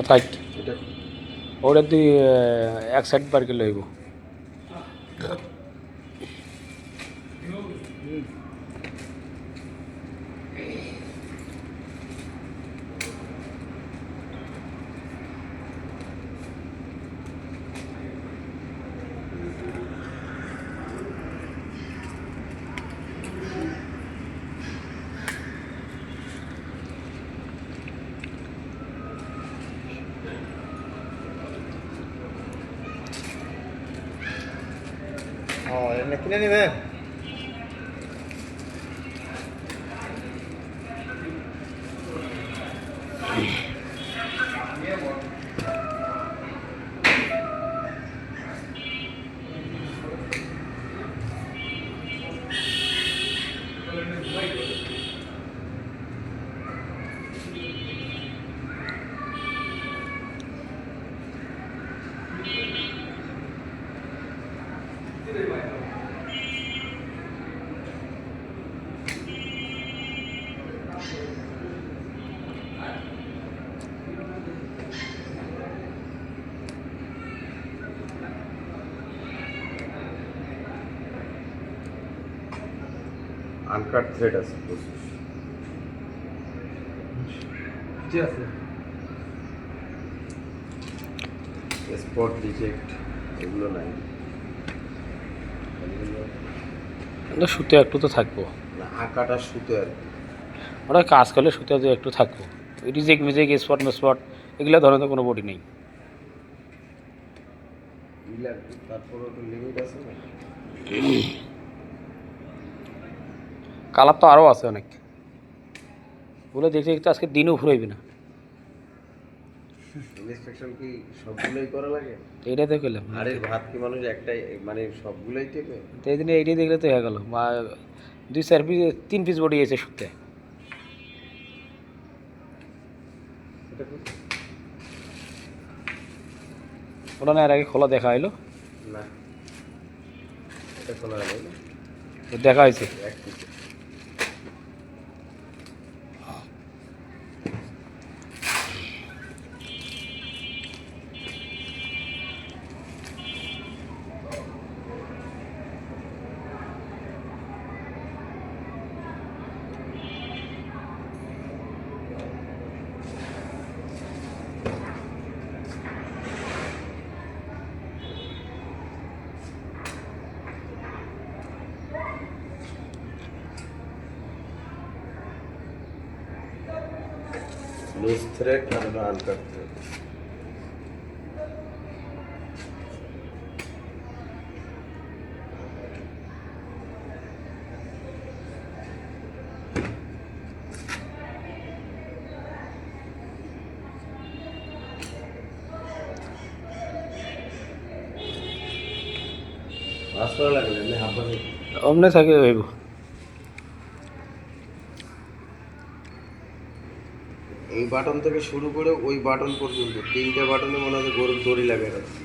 Tight ওটা তুই এক সাইড বার করে লইব কিনে নেবে আনকাট থ্রেড আছে স্পট ডিটেক্ট এগুলো নাই সুতো একটু তো থাকবো না আঁকাটা সুতো আর ওরা কাজ করলে সুতো একটু থাকবো রিজেক্ট মিজেক স্পট স্পট এগুলো ধরনের কোনো বডি নেই তারপর লিমিট আছে না কালার তো আরও আছে অনেক ওগুলো দেখতে দেখতে আজকে দিনও ফুরাইবে না ইন্সপেকশন কি সবগুলোই করা লাগে এইটাই তো করলাম আরে ভাত কি মানুষ একটাই মানে সবগুলোই টেপে তো এই দিনে এইটাই দেখলে তো হয়ে গেল বা 2-4 পিস 3 পিস বডি আছে সুতে ওটা না এর আগে খোলা দেখা হইলো না এটা খোলা হলো না দেখা হয়েছে এক পিস লুজ থ্রেড আর আনকাট থ্রেড ভালো লাগলে আমি হাফানি অমনে থাকে হইব এই বাটন থেকে শুরু করে ওই বাটন পর্যন্ত 3টে বাটনে মনে হয় গরুর দড়ি লাগে আছে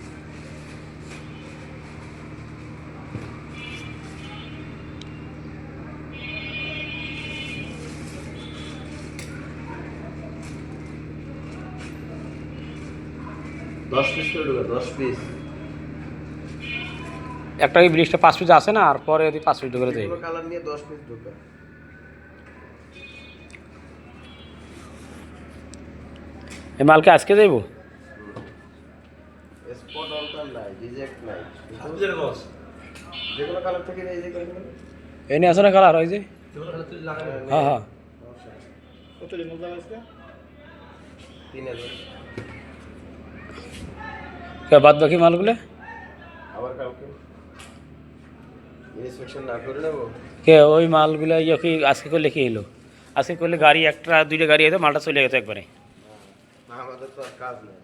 দশ পিস করে ঢোকা 10 পিস একটা কি ব্রিজটা 5 পিস আছে না আর পরে যদি 5 পিস করে দেয় কালার নিয়ে 10 পিস ঢোকা এই মালকে আজকে যাইব? স্পট অল্টার নাই, রিজেক্ট নাই, যেগুলো কালার থেকে এই যে কালার এনে আছে না কালার ওই যে? হ্যাঁ হ্যাঁ। কত দিন মজা আছে? 3000 বাদ বাকি মালগুলো আবার কালকে ইন্সপেকশন না করে নেবো। কে ওই মালগুলো ইয়ে কি আজকে করলে কি এলো? আজকে করলে গাড়ি একটা দুইটা গাড়ি এতো মালটা চলে গেছে একবারে। না আমাদের তো আর কাজ নেই।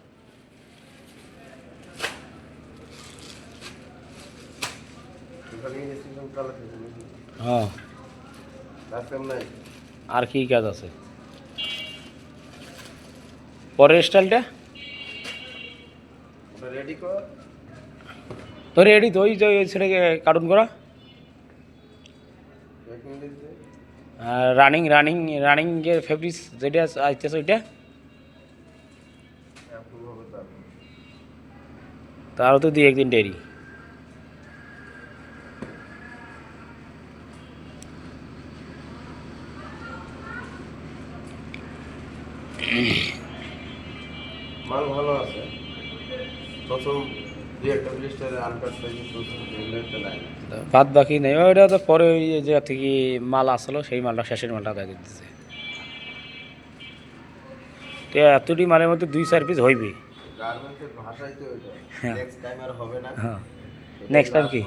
হ্যাঁ কাজ কাম নাই। আর কি কাজ আছে পরের স্টাইলটা? ওটা রেডি কর। তো রেডি তো ওই যে সেটাকে কার্টুন করা রানিং রানিং রানিং যে ফেব্রিক্স যেটা আসতেছে ওইটা তারও তো 2-1 দিন দেরি। মাল ভালো আছে, প্রথম দুই একটা ব্লিস্টারে আনকাট সাইজ নাই। বাদ বাকি নেই ওইটা তো পরে ওই যে থেকে মাল আসলো সেই মালটা শেষের মালটা দিয়ে দিতেছে। তো এতটি মালের মধ্যে 2-4 পিস হইবে। গার্মেন্টসের ভাষাই তো ওইটা, হ্যাঁ। নেক্সট টাইম আর হবে না। হ্যাঁ নেক্সট টাইম কি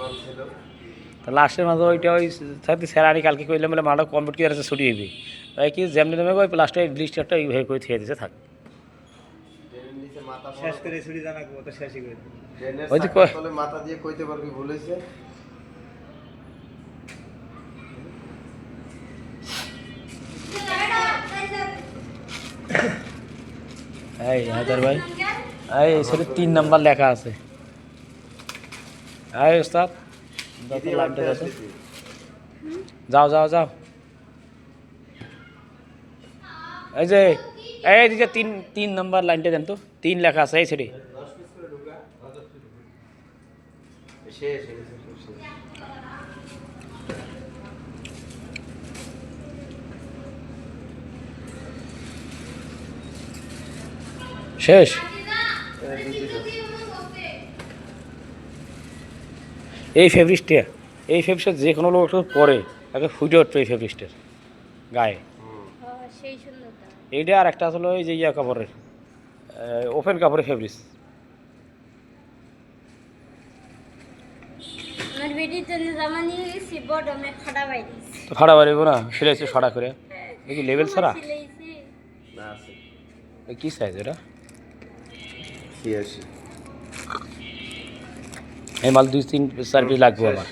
তা লাস্টের মাঝে ওইটা ওই সাথে স্যারানি কালকে কইলাম বলে মালটা কমপ্লিট করে আছে ছুটি হইবে ওই কি যেমনি তেমনি ওই লাস্টে ব্লিস্টারটা এইভাবে করে থিয়ে দিতে থাক। ট্রেনের নিচে মাথা শেষ করে ছুটি জানাবো তো শেষই করে দেব। ট্রেনের ওই যে চাকার তলে মাথা দিয়ে কইতে পারবি ভুলেছে। এই হায়দার ভাই এই সেটা 3 নাম্বার লেখা আছে। এই ওস্তাদ দিদি লাইনটা লাগতে দাও তো। আসছি। যাও যাও যাও এই যে এইদিকে 3 নাম্বার লাইনটা দেন তো 3 লেখা আছে এই সেটি। শেষ শেষ এই ফেব্রিক্সটা এই ফেব্রিক্সটা যে কোনো লোক একটু পরে আগে ফুটে উঠবে এই ফেব্রিক্সটার গায়ে। সেই সুন্দরটা এইটা আর একটা আসলে ওই যে ইয়া কাপড়ের ওপেন কাপড়ের ফেব্রিক্স। আমার বেটির জন্য জামা নিয়ে গেছি বড় আমি ফাটা বাইরে তো ফাড়া বাড়িব না সিলাইছে ফাড়া করে দেখি লেভেল ছাড়া সিলাইছি না আছে কি সাইজ এটা? 86 এই মাল 2-3-4 পিস লাগবে আমার।